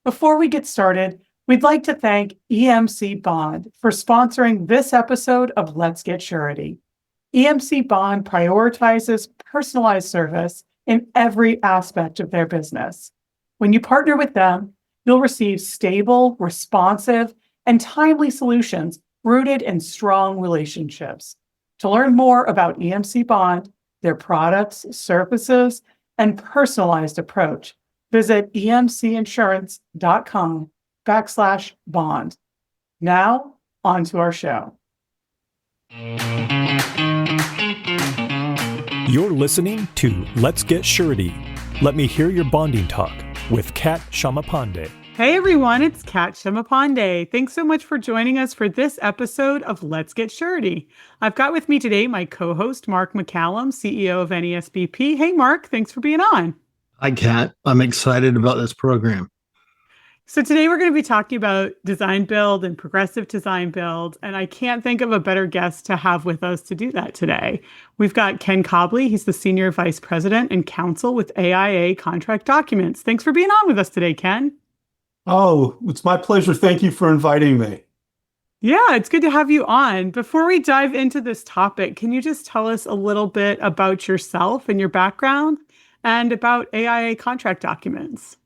Before we get started, we'd like to thank EMC Bond for sponsoring this episode of Let's Get Surety. EMC Bond prioritizes personalized service in every aspect of their business. When you partner with them, you'll receive stable, responsive, and timely solutions rooted in strong relationships. To learn more about EMC Bond, their products, services, and personalized approach, visit emcinsurance.com/bond. Now, on to our show. You're listening to Let's Get Surety. Let me hear your bonding talk with Kat Shamapande. Hey everyone, it's Kat Shamapande. Thanks so much for joining us for this episode of Let's Get Surety. I've got with me today my co-host, Mark McCallum, CEO of NESBP. Hey Mark, thanks for being on. Hi, Kat. I'm excited about this program. So today we're going to be talking about design build and progressive design build, and I can't think of a better guest to have with us to do that today. We've got Ken Cobley. He's the Senior Vice President and Counsel with AIA Contract Documents. Thanks for being on with us today, Ken. Oh, it's my pleasure. Thank you for inviting me. Yeah, it's good to have you on. Before we dive into this topic, can you just tell us a little bit about yourself and your background and about AIA Contract Documents?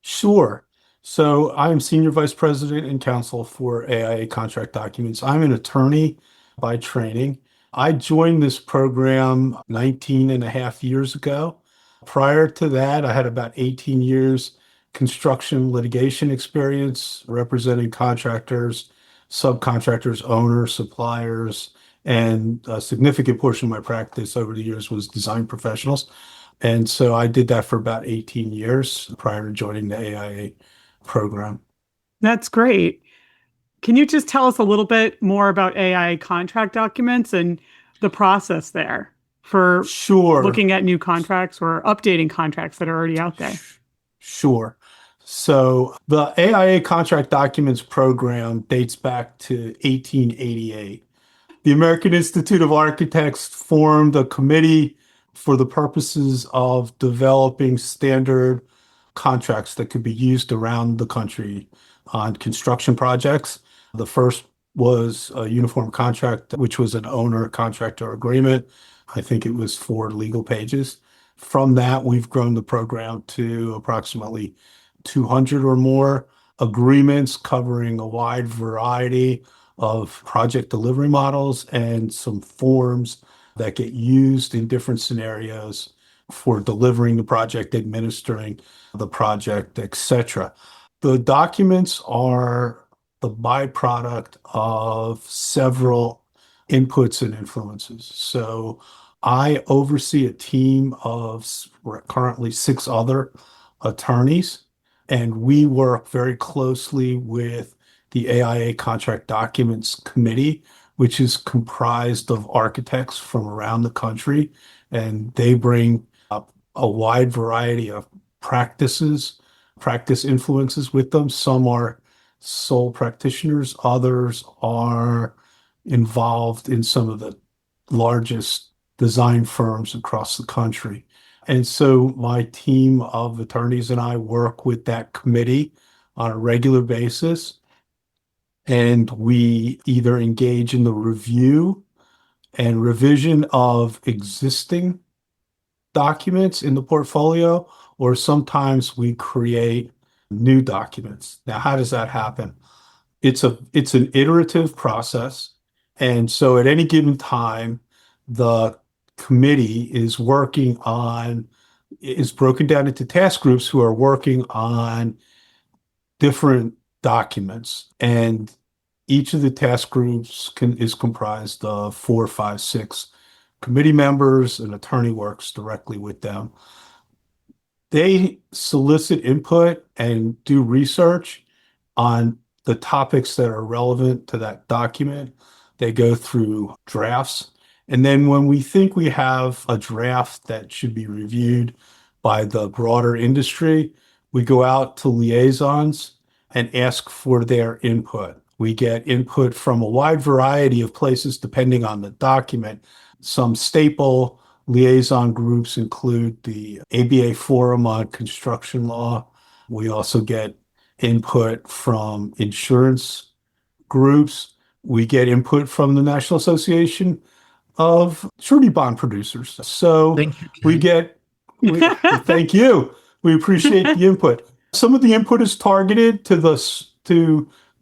Sure. So I'm Senior Vice President and Counsel for AIA Contract Documents. I'm an attorney by training. I joined this program 19 and a half years ago. Prior to that, I had about 18 years construction litigation experience representing contractors, subcontractors, owners, suppliers, and a significant portion of my practice over the years was design professionals. And so I did that for about 18 years prior to joining the AIA program. That's great. Can you just tell us a little bit more about AIA Contract Documents and the process there for looking at new contracts or updating contracts that are already out there? Sure. So the AIA Contract Documents program dates back to 1888. The American Institute of Architects formed a committee for the purposes of developing standard contracts that could be used around the country on construction projects. The first was a uniform contract, which was an owner-contractor agreement. I think it was 4 legal pages. From that, we've grown the program to approximately 200 or more agreements covering a wide variety of project delivery models and some forms that get used in different scenarios for delivering the project, administering the project, etc. The documents are the byproduct of several inputs and influences. So I oversee a team of currently 6 other attorneys, and we work very closely with the AIA Contract Documents Committee, which is comprised of architects from around the country, and they bring up a wide variety of practice influences with them. Some are sole practitioners, others are involved in some of the largest design firms across the country. And so my team of attorneys and I work with that committee on a regular basis, and we either engage in the review and revision of existing documents in the portfolio, or sometimes we create new documents. Now, how does that happen? It's an iterative process. And so at any given time, the committee is broken down into task groups who are working on different documents. And each of the task groups is comprised of 4, 5, 6 committee members. An attorney works directly with them. They solicit input and do research on the topics that are relevant to that document. They go through drafts. And then when we think we have a draft that should be reviewed by the broader industry, we go out to liaisons and ask for their input. We get input from a wide variety of places depending on the document. Some staple liaison groups include the ABA Forum on Construction Law. We also get input from insurance groups. We get input from the National Association of Surety Bond Producers. So Thank you, we Ken. get, well, thank you. We appreciate the input. Some of the input is targeted to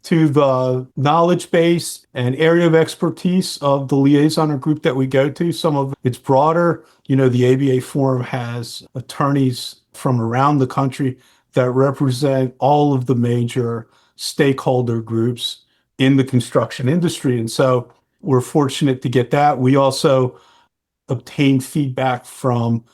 the knowledge base and area of expertise of the liaison or group that we go to. Some of it's broader. The ABA Forum has attorneys from around the country that represent all of the major stakeholder groups in the construction industry. And so we're fortunate to get that. We also obtain feedback from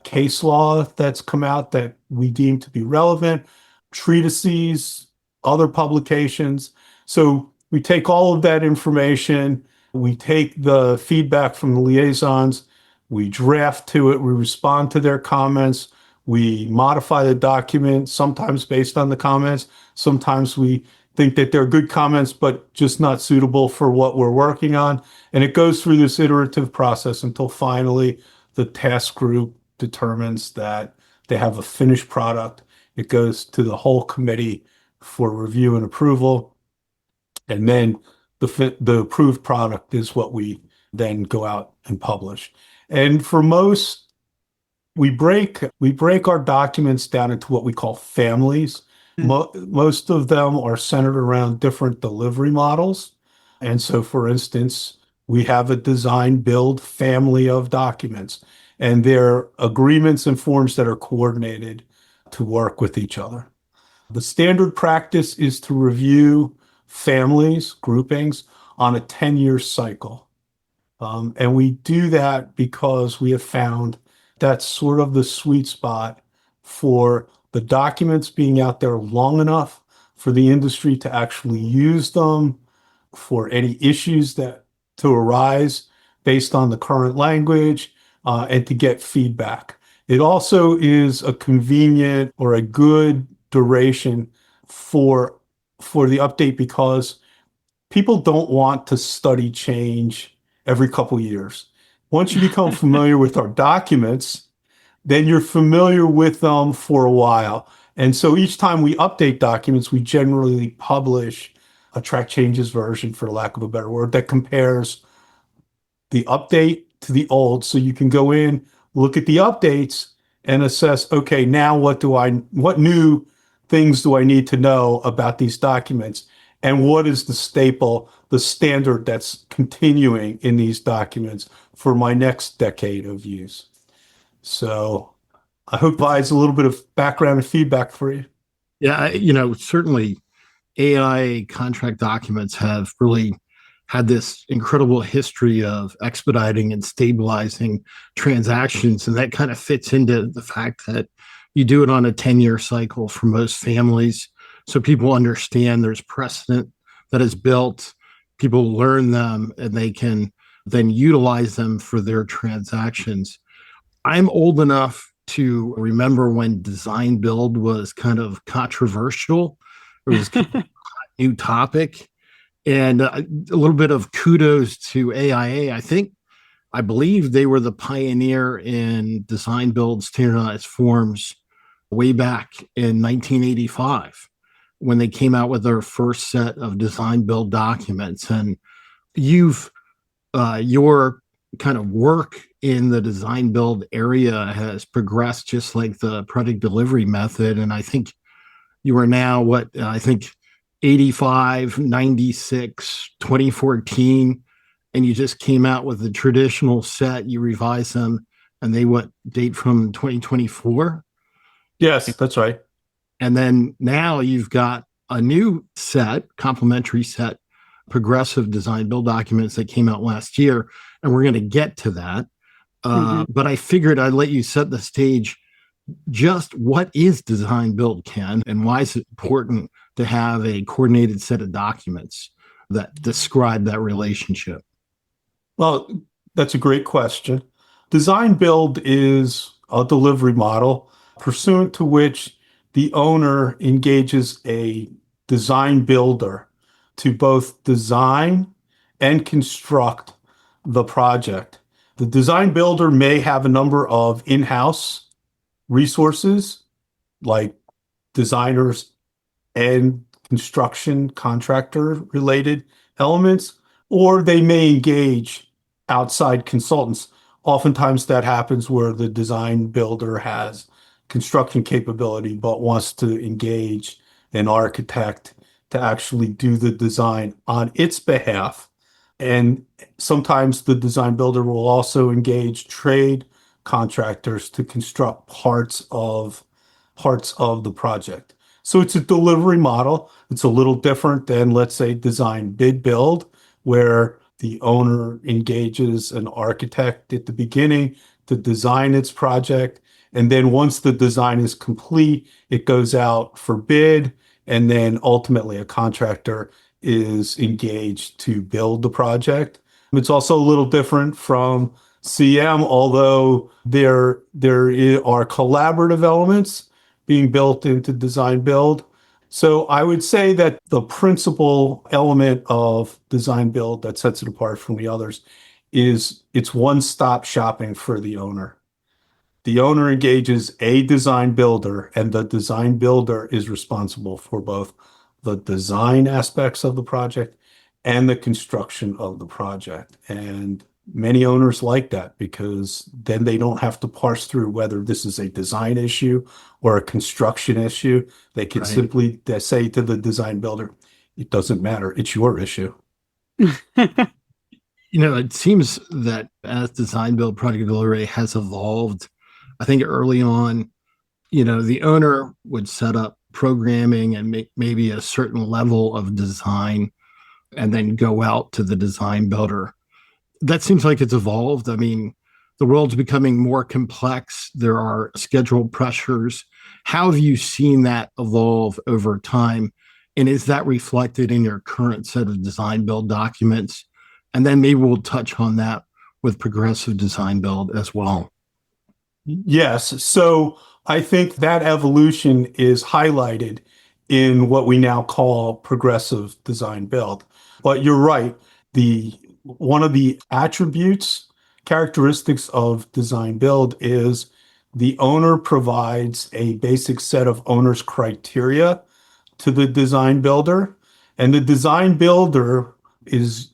case law that's come out that we deem to be relevant, treatises, other publications. So we take all of that information, we take the feedback from the liaisons, we draft to it, we respond to their comments, we modify the document, sometimes based on the comments, sometimes we think that they're good comments, but just not suitable for what we're working on. And it goes through this iterative process until finally the task group determines that they have a finished product. It goes to the whole committee for review and approval. And then the approved product is what we then go out and publish. And for most, we break our documents down into what we call families. Most of them are centered around different delivery models. And so, for instance, we have a design build family of documents, and they're agreements and forms that are coordinated to work with each other. The standard practice is to review families, groupings on a 10-year cycle. And we do that because we have found that's sort of the sweet spot for the documents being out there long enough for the industry to actually use them, for any issues that to arise based on the current language, and to get feedback. It also is a convenient or a good duration for the update because people don't want to study change every couple years. Once you become familiar with our documents, then you're familiar with them for a while. And so each time we update documents, we generally publish a track changes version, for lack of a better word, that compares the update to the old. So you can go in, look at the updates and assess, okay, now what new things do I need to know about these documents? And what is the staple, the standard that's continuing in these documents for my next decade of use? So I hope provides a little bit of background and feedback for you. Yeah, certainly AI contract documents have really had this incredible history of expediting and stabilizing transactions. And that kind of fits into the fact that you do it on a 10-year cycle for most families. So people understand there's precedent that is built, people learn them, and they can then utilize them for their transactions. I'm old enough to remember when design build was kind of controversial. It was a new topic. And a little bit of kudos to AIA. I believe they were the pioneer in design build standardized forms way back in 1985 when they came out with their first set of design build documents. And your kind of work in the design build area has progressed just like the product delivery method. And I think you are now 85, 96, 2014, and you just came out with the traditional set, you revise them, and they date from 2024? Yes, that's right. And then now you've got a new set, complementary set, progressive design build documents that came out last year, and we're going to get to that. But I figured I'd let you set the stage. Just what is design build, Ken, and why is it important to have a coordinated set of documents that describe that relationship? Well, that's a great question. Design build is a delivery model pursuant to which the owner engages a design builder to both design and construct the project. The design builder may have a number of in-house resources like designers and construction contractor related elements, or they may engage outside consultants. Oftentimes that happens where the design builder has construction capability but wants to engage an architect to actually do the design on its behalf. And sometimes the design builder will also engage trade contractors to construct parts of the project. So it's a delivery model. It's a little different than, let's say, design bid build, where the owner engages an architect at the beginning to design its project. And then once the design is complete, it goes out for bid. And then ultimately a contractor is engaged to build the project. It's also a little different from CM, although there are collaborative elements being built into design build. So I would say that the principal element of design build that sets it apart from the others is it's one-stop shopping for the owner. The owner engages a design builder, and the design builder is responsible for both the design aspects of the project and the construction of the project. And many owners like that because then they don't have to parse through whether this is a design issue or a construction issue. They can Right. simply say to the design builder, it doesn't matter, it's your issue. It seems that as design build project delivery has evolved, I think early on, the owner would set up programming and make maybe a certain level of design and then go out to the design builder. That seems like it's evolved. I mean, the world's becoming more complex. There are schedule pressures. How have you seen that evolve over time? And is that reflected in your current set of design build documents? And then maybe we'll touch on that with progressive design build as well. Yes. So I think that evolution is highlighted in what we now call progressive design build. But you're right. One of the characteristics of design build is the owner provides a basic set of owner's criteria to the design builder, and the design builder is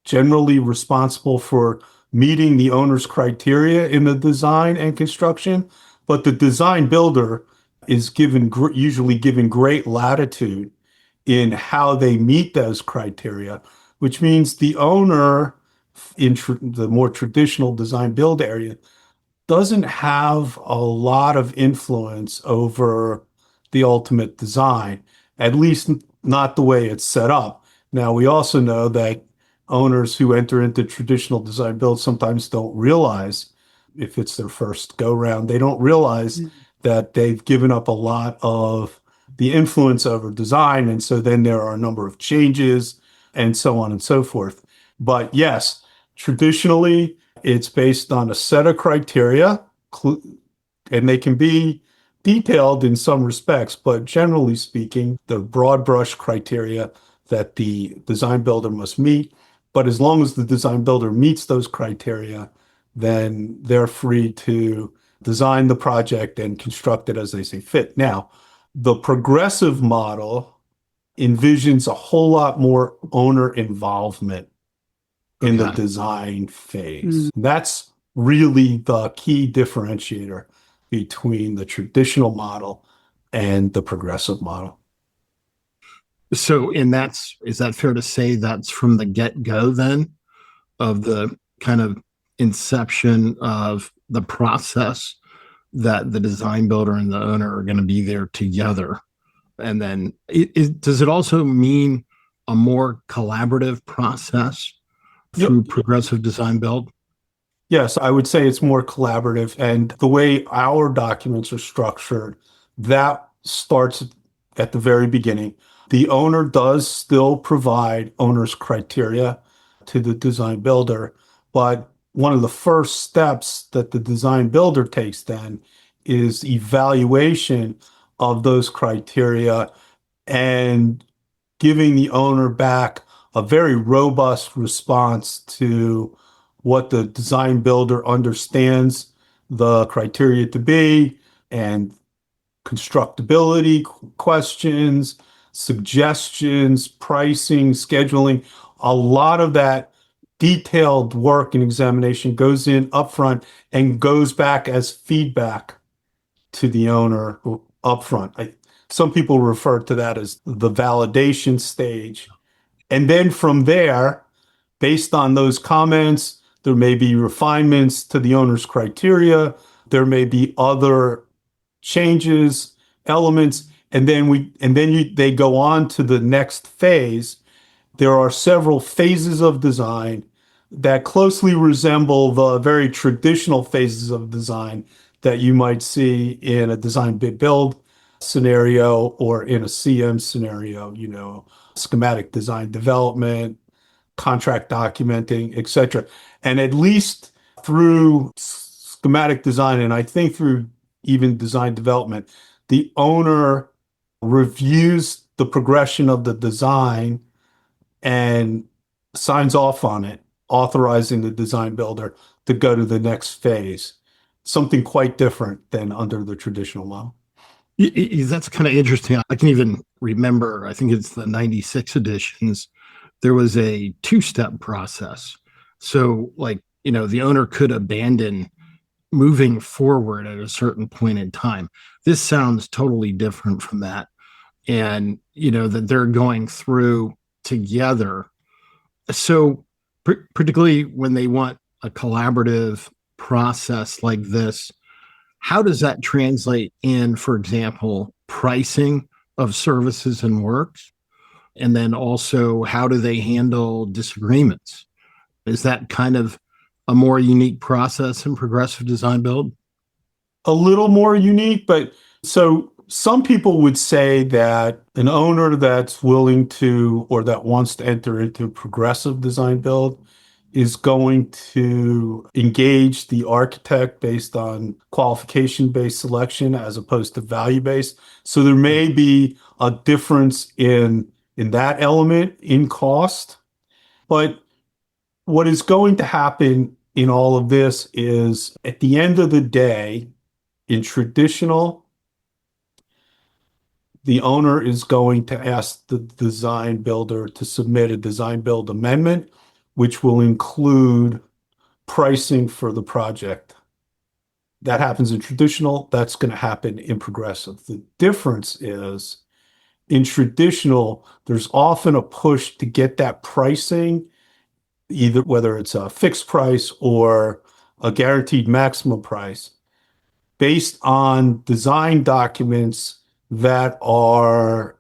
generally responsible for meeting the owner's criteria in the design and construction, but the design builder is usually given great latitude in how they meet those criteria, which means the owner in the more traditional design build area doesn't have a lot of influence over the ultimate design, at least not the way it's set up. Now, we also know that owners who enter into traditional design build sometimes don't realize, if it's their first go round, they don't realize that they've given up a lot of the influence over design. And so then there are a number of changes and so on and so forth. But yes, traditionally, it's based on a set of criteria, and they can be detailed in some respects, but generally speaking, the broad brush criteria that the design builder must meet. But as long as the design builder meets those criteria, then they're free to design the project and construct it as they see fit. Now, the progressive model envisions a whole lot more owner involvement in the design phase. That's really the key differentiator between the traditional model and the progressive model. So, is that fair to say that's from the get-go then of the kind of inception of the process that the design builder and the owner are going to be there together? And then does it also mean a more collaborative process through progressive design build? Yes, I would say it's more collaborative. And the way our documents are structured, that starts at the very beginning. The owner does still provide owner's criteria to the design builder, but one of the first steps that the design builder takes then is evaluation of those criteria and giving the owner back a very robust response to what the design builder understands the criteria to be, and constructability questions, suggestions, pricing, scheduling. A lot of that detailed work and examination goes in upfront and goes back as feedback to the owner upfront. Some people refer to that as the validation stage. And then from there, based on those comments, there may be refinements to the owner's criteria. There may be other changes, elements, and then they go on to the next phase. There are several phases of design that closely resemble the very traditional phases of design that you might see in a design bid build scenario or in a CM scenario, schematic design development, contract documenting, etc. And at least through schematic design, and I think through even design development, the owner reviews the progression of the design and signs off on it, authorizing the design builder to go to the next phase. Something quite different than under the traditional model. That's kind of interesting. I can even remember, I think it's the 96 editions, there was a two-step process. So, the owner could abandon moving forward at a certain point in time. This sounds totally different from that. And, that they're going through together. So, particularly when they want a collaborative process like this, how does that translate in, for example, pricing of services and works? And then also, how do they handle disagreements? Is that kind of a more unique process in progressive design build? A little more unique, but so some people would say that an owner that's willing to or that wants to enter into progressive design build is going to engage the architect based on qualification-based selection as opposed to value-based. So there may be a difference in that element in cost. But what is going to happen in all of this is at the end of the day, in traditional, the owner is going to ask the design builder to submit a design build amendment, which will include pricing for the project. That happens in traditional, that's going to happen in progressive. The difference is in traditional, there's often a push to get that pricing, either whether it's a fixed price or a guaranteed maximum price, based on design documents that are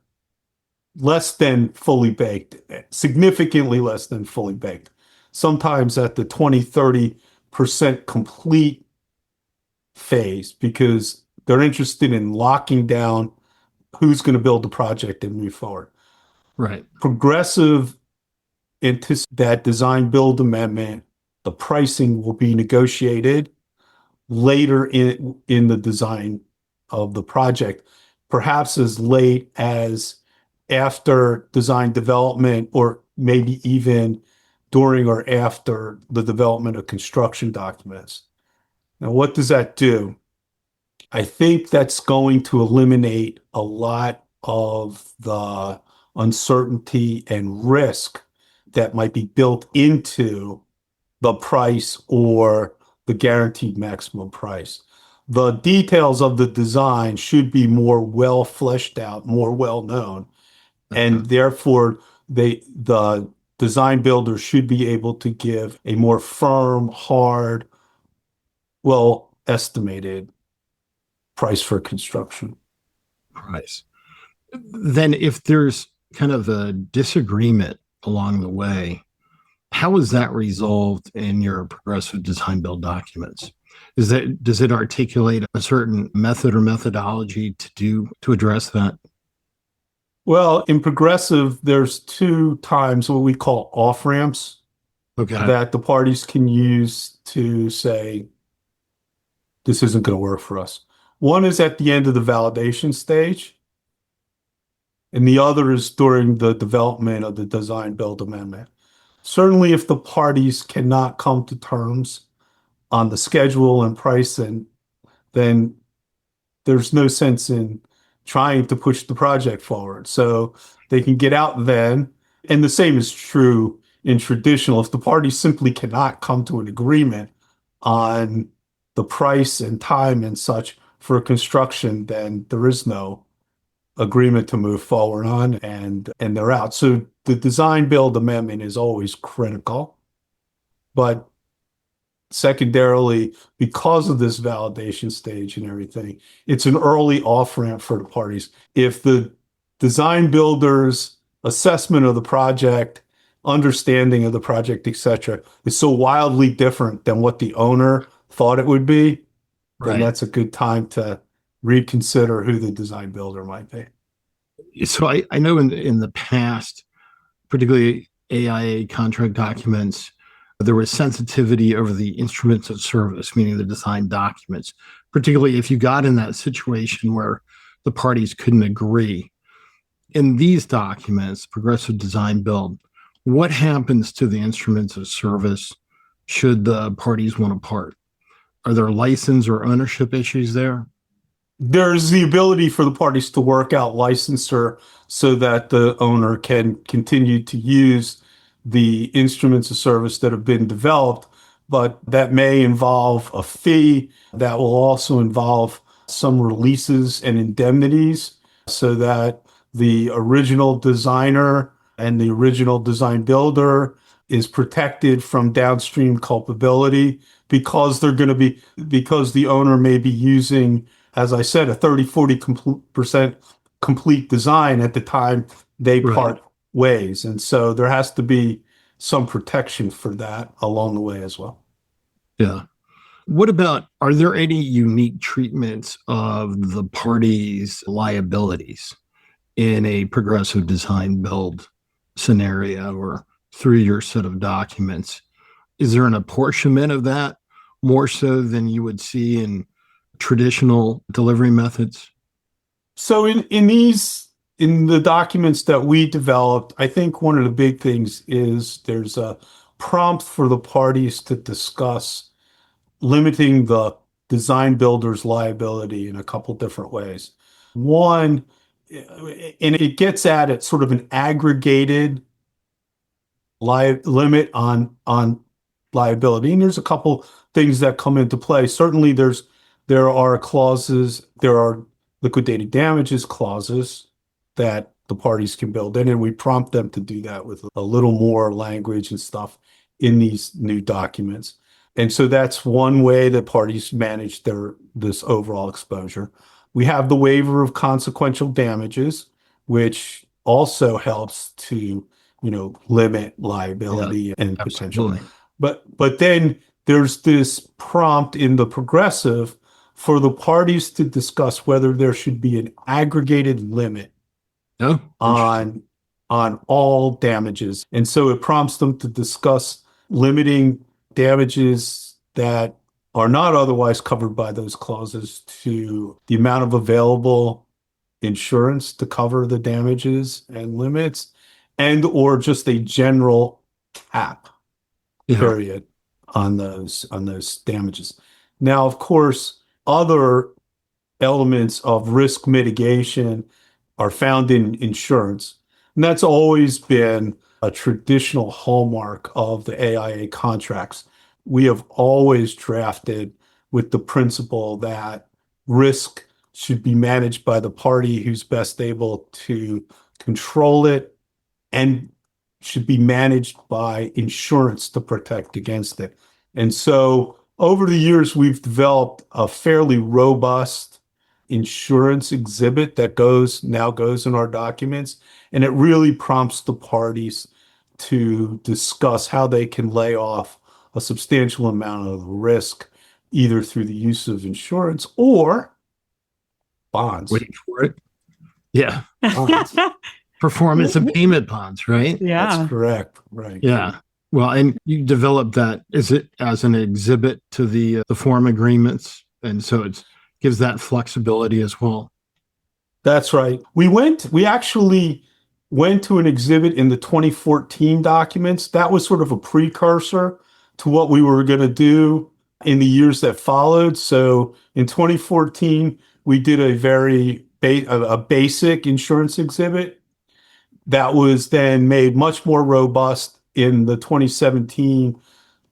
less than fully baked, significantly less than fully baked, sometimes at the 20-30% complete phase, because they're interested in locking down who's going to build the project and move forward. Right. Progressive anticipate that design build amendment, the pricing will be negotiated later in the design of the project, perhaps as late as after design development, or maybe even during or after the development of construction documents. Now, what does that do? I think that's going to eliminate a lot of the uncertainty and risk that might be built into the price or the guaranteed maximum price. The details of the design should be more well fleshed out, more well known, and therefore the design builder should be able to give a more firm, hard, well estimated price for construction. Price. Then if there's kind of a disagreement along the way, how is that resolved in your progressive design build documents? Does it articulate a certain method or methodology to address that? Well, in progressive, there's two times what we call off ramps that the parties can use to say, this isn't going to work for us. One is at the end of the validation stage, and the other is during the development of the design build amendment. Certainly, if the parties cannot come to terms on the schedule and price, then there's no sense in trying to push the project forward. So they can get out then. And the same is true in traditional. If the parties simply cannot come to an agreement on the price and time and such for construction, then there is no agreement to move forward on, and they're out. So the design build amendment is always critical. But secondarily, because of this validation stage and everything, it's an early off-ramp for the parties. If the design builder's assessment of the project, understanding of the project, etc., is so wildly different than what the owner thought it would be, then that's a good time to reconsider who the design builder might be. So I know in the past, particularly AIA contract documents, there was sensitivity over the instruments of service, meaning the design documents, particularly if you got in that situation where the parties couldn't agree. In these documents, progressive design build, what happens to the instruments of service should the parties want to part? Are there license or ownership issues there? There's the ability for the parties to work out licensure so that the owner can continue to use the instruments of service that have been developed, but that may involve a fee. That will also involve some releases and indemnities so that the original designer and the original design builder is protected from downstream culpability because because the owner may be using, as I said, a 30-40% complete design at the time they part ways. And so there has to be some protection for that along the way as well. Yeah. What about, are there any unique treatments of the parties' liabilities in a progressive design build scenario or through your set of documents? Is there an apportionment of that more so than you would see in traditional delivery methods? So in the documents that we developed, I think one of the big things is there's a prompt for the parties to discuss limiting the design builder's liability in a couple different ways. One, and it gets at it sort of an aggregated limit on liability. And there's a couple things that come into play. Certainly there are clauses, there are liquidated damages clauses that the parties can build in, and we prompt them to do that with a little more language and stuff in these new documents. And so that's one way that parties manage this overall exposure. We have the waiver of consequential damages, which also helps to, limit liability and potential. Absolutely. But then there's this prompt in the progressive for the parties to discuss whether there should be an aggregated limit on all damages. And so it prompts them to discuss limiting damages that are not otherwise covered by those clauses to the amount of available insurance to cover the damages and limits, and or just a general cap period on those damages. Now, of course, other elements of risk mitigation are found in insurance. And that's always been a traditional hallmark of the AIA contracts. We have always drafted with the principle that risk should be managed by the party who's best able to control it and should be managed by insurance to protect against it. And so over the years, we've developed a fairly robust insurance exhibit that now goes in our documents, and it really prompts the parties to discuss how they can lay off a substantial amount of risk, either through the use of insurance or bonds. Wait for it. Yeah. Bonds. Performance and payment bonds, right? Yeah. That's correct. Right. Yeah. Well, and you developed that, is it as an exhibit to the form agreements? And so it gives that flexibility as well. That's right. We actually went to an exhibit in the 2014 documents. That was sort of a precursor to what we were going to do in the years that followed. So in 2014, we did a very a basic insurance exhibit that was then made much more robust in the 2017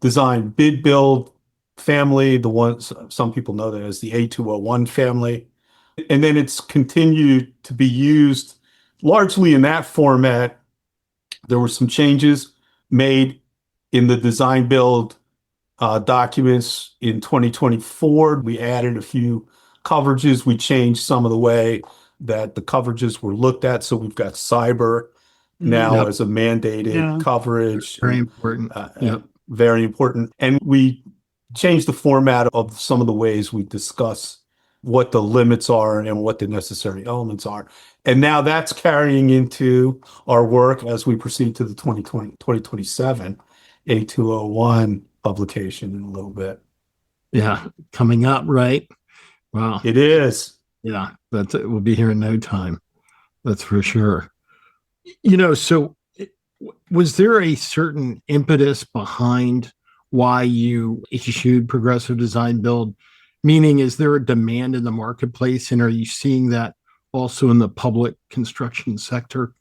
design bid build family, the ones some people know that as the A201 family. And then it's continued to be used largely in that format. There were some changes made in the design build documents in 2024. We added a few coverages. We changed some of the way that the coverages were looked at. So we've got cyber now Yep. as a mandated coverage. Very important. Yep. Very important. And we changed the format of some of the ways we discuss what the limits are and what the necessary elements are. And now that's carrying into our work as we proceed to the 2027 A201 publication in a little bit. Yeah. Coming up, right? Wow. It is. Yeah. We'll be here in no time. That's for sure. So was there a certain impetus behind why you issued Progressive Design Build? Meaning, is there a demand in the marketplace, and are you seeing that also in the public construction sector?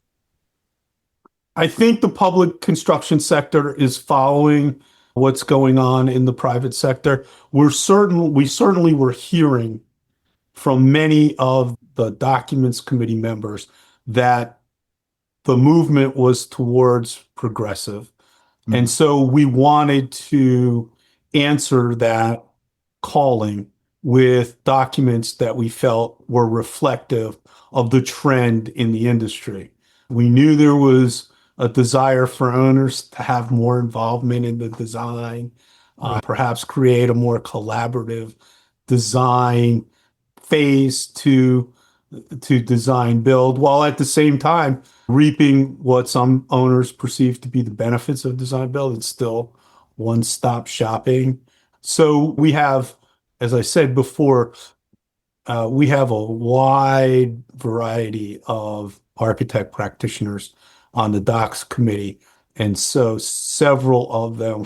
I think the public construction sector is following what's going on in the private sector. We certainly were hearing from many of the documents committee members that the movement was towards progressive. And so we wanted to answer that calling with documents that we felt were reflective of the trend in the industry. We knew there was a desire for owners to have more involvement in the design, perhaps create a more collaborative design phase to design build, while at the same time reaping what some owners perceive to be the benefits of design build. It's still one-stop shopping. So we have, as I said before, we have a wide variety of architect practitioners on the docs committee. And so several of them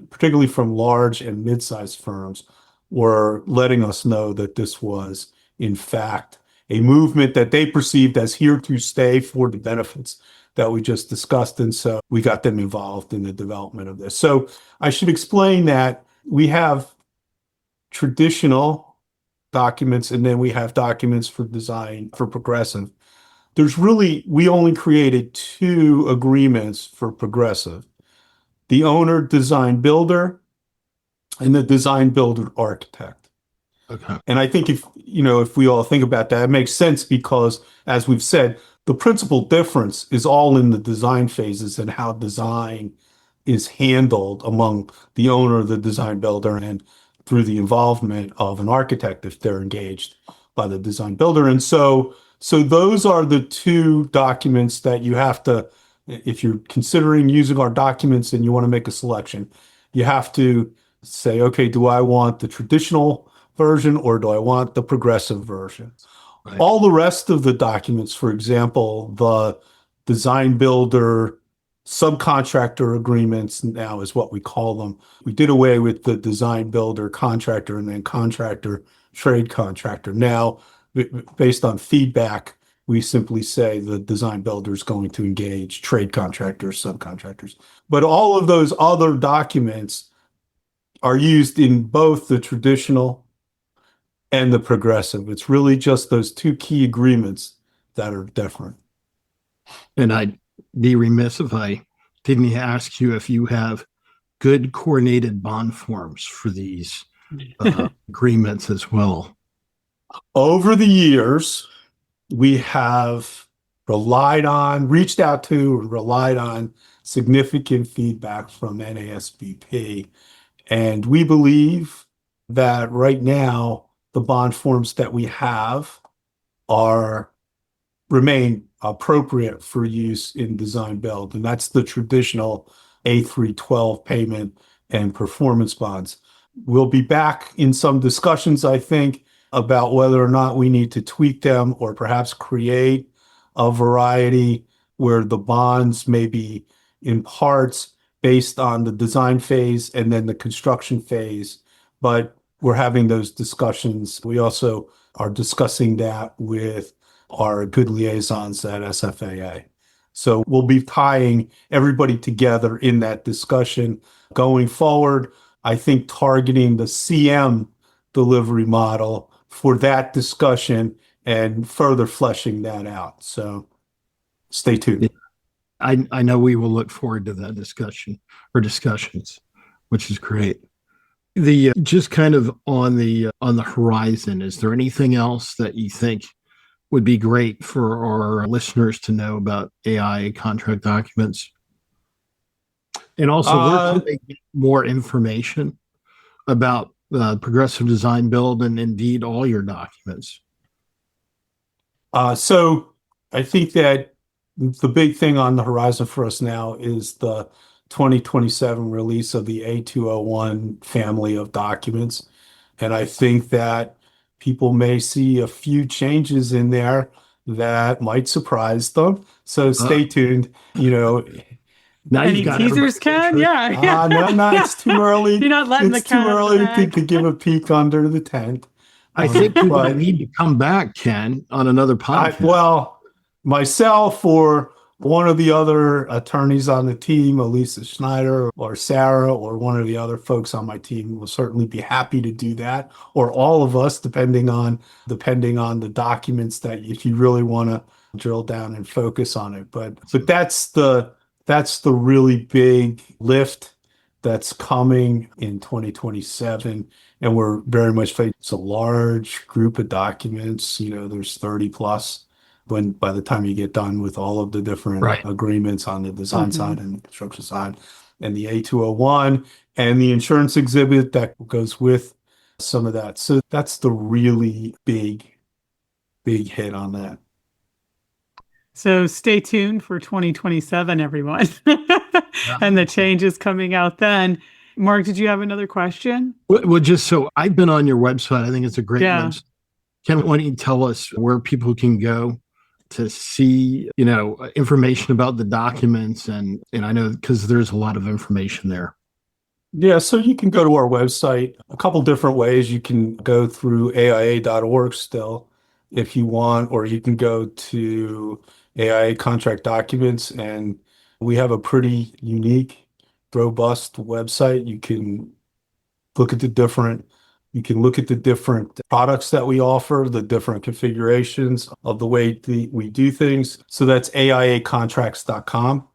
particularly from large and mid-sized firms, were letting us know that this was, in fact, a movement that they perceived as here to stay for the benefits that we just discussed. And so we got them involved in the development of this. So I should explain that we have traditional documents, and then we have documents for design for progressive. We only created two agreements for progressive: the owner design builder and the design builder architect. Okay. And I think if we all think about that, it makes sense because, as we've said, the principal difference is all in the design phases and how design is handled among the owner, the design builder, and through the involvement of an architect if they're engaged by the design builder. And so those are the two documents that you have to, if you're considering using our documents and you want to make a selection, you have to say, okay, do I want the traditional version or do I want the progressive version? Right. All the rest of the documents, for example, the design builder subcontractor agreements now is what we call them. We did away with the design builder contractor and then contractor trade contractor. Now, based on feedback, we simply say the design builder is going to engage trade contractors, subcontractors. But all of those other documents are used in both the traditional and the progressive. It's really just those two key agreements that are different. And I'd be remiss if I didn't ask you if you have good coordinated bond forms for these agreements as well. Over the years, we have reached out to and relied on significant feedback from NASBP. And we believe that right now, the bond forms that we have remain appropriate for use in design build. And that's the traditional A312 payment and performance bonds. We'll be back in some discussions, I think, about whether or not we need to tweak them or perhaps create a variety where the bonds may be in parts based on the design phase and then the construction phase. But we're having those discussions. We also are discussing that with our good liaisons at SFAA. So we'll be tying everybody together in that discussion going forward. I think targeting the CM delivery model for that discussion and further fleshing that out. So stay tuned. I know we will look forward to that discussion or discussions, which is great. The just kind of on the horizon, is there anything else that you think would be great for our listeners to know about AI contract documents? And also, where can they get more information about progressive design build and indeed all your documents? So I think that the big thing on the horizon for us now is the 2027 release of the A201 family of documents. And I think that people may see a few changes in there that might surprise them. So stay tuned. Now Any you've got teasers, Ken? Yeah. No, it's too early. You're not letting It's the cat too out of early the to bag. give a peek under the tent. I think people But- need to come back, Ken, on another podcast. Well, myself or one of the other attorneys on the team, Elisa Schneider or Sarah, or one of the other folks on my team will certainly be happy to do that, or all of us, depending on the documents that if you really want to drill down and focus on it. But that's the really big lift that's coming in 2027. And we're very much, it's a large group of documents, there's 30 plus by the time you get done with all of the different agreements on the design side and the construction side, and the A201 and the insurance exhibit that goes with some of that. So that's the really big hit on that. So stay tuned for 2027, everyone, and the changes coming out then. Mark, did you have another question? Well, just so I've been on your website. I think it's a great Yeah. website. Ken, why don't you tell us where people can go to see, information about the documents? And I know because there's a lot of information there. Yeah, so you can go to our website a couple different ways. You can go through AIA.org still if you want, or you can go to AIA contract documents, and we have a pretty unique, robust website. You can look at the different products that we offer, the different configurations of the way we do things. So that's AIAcontracts.com,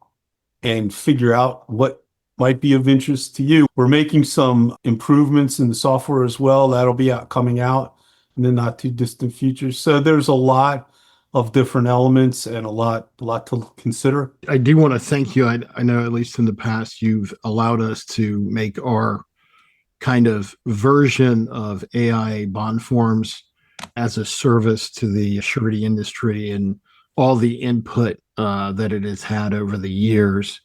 and figure out what might be of interest to you. We're making some improvements in the software as well. That'll be coming out in the not too distant future. So there's a lot of different elements and a lot to consider. I do want to thank you. I know at least in the past, you've allowed us to make our kind of version of AIA bond forms as a service to the surety industry and all the input that it has had over the years.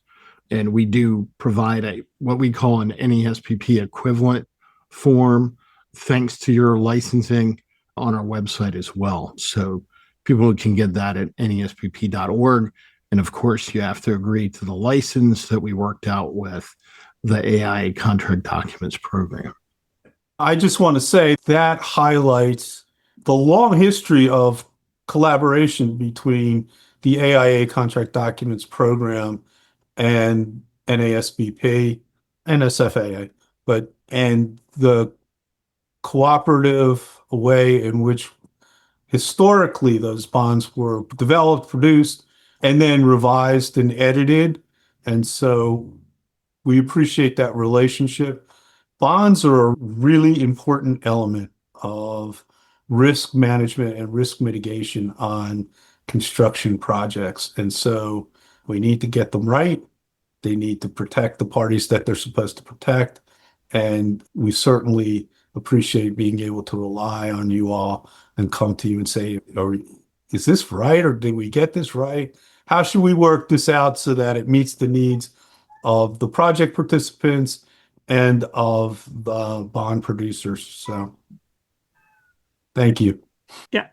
And we do provide what we call an NESPP equivalent form, thanks to your licensing on our website as well. So people can get that at nespp.org. And of course, you have to agree to the license that we worked out with the AIA contract documents program. I just want to say that highlights the long history of collaboration between the AIA contract documents program and NASBP and SFAA, and the cooperative way in which historically those bonds were developed, produced, and then revised and edited. And so we appreciate that relationship. Bonds are a really important element of risk management and risk mitigation on construction projects. And so we need to get them right. They need to protect the parties that they're supposed to protect. And we certainly appreciate being able to rely on you all and come to you and say, is this right? Or did we get this right? How should we work this out so that it meets the needs of the project participants and of the bond producers? So thank you. Yeah.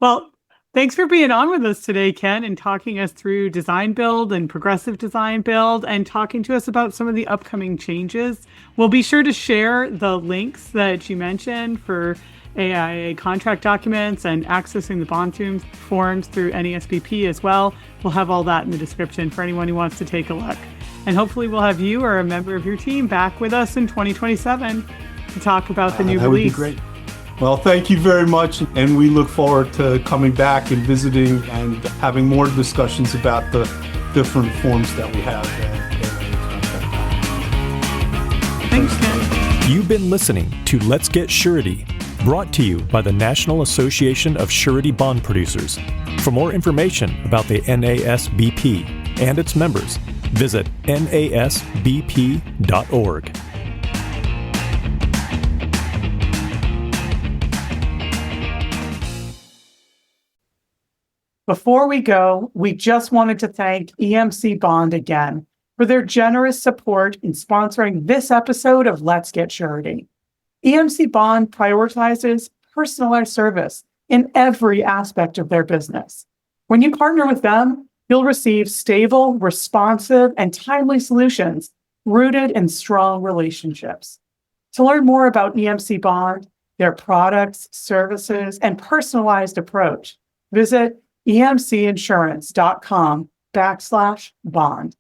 Well, thanks for being on with us today, Ken, and talking us through design build and progressive design build and talking to us about some of the upcoming changes. We'll be sure to share the links that you mentioned for AIA contract documents and accessing the bond forms through NESBP as well. We'll have all that in the description for anyone who wants to take a look. And hopefully we'll have you or a member of your team back with us in 2027 to talk about the new that would be release. great. Well, thank you very much. And we look forward to coming back and visiting and having more discussions about the different forms that we have. Thanks, Ken. You've been listening to Let's Get Surety, brought to you by the National Association of Surety Bond Producers. For more information about the NASBP and its members, visit nasbp.org. Before we go, we just wanted to thank EMC Bond again for their generous support in sponsoring this episode of Let's Get Surety. EMC Bond prioritizes personalized service in every aspect of their business. When you partner with them, you'll receive stable, responsive, and timely solutions rooted in strong relationships. To learn more about EMC Bond, their products, services, and personalized approach, visit emcinsurance.com/bond.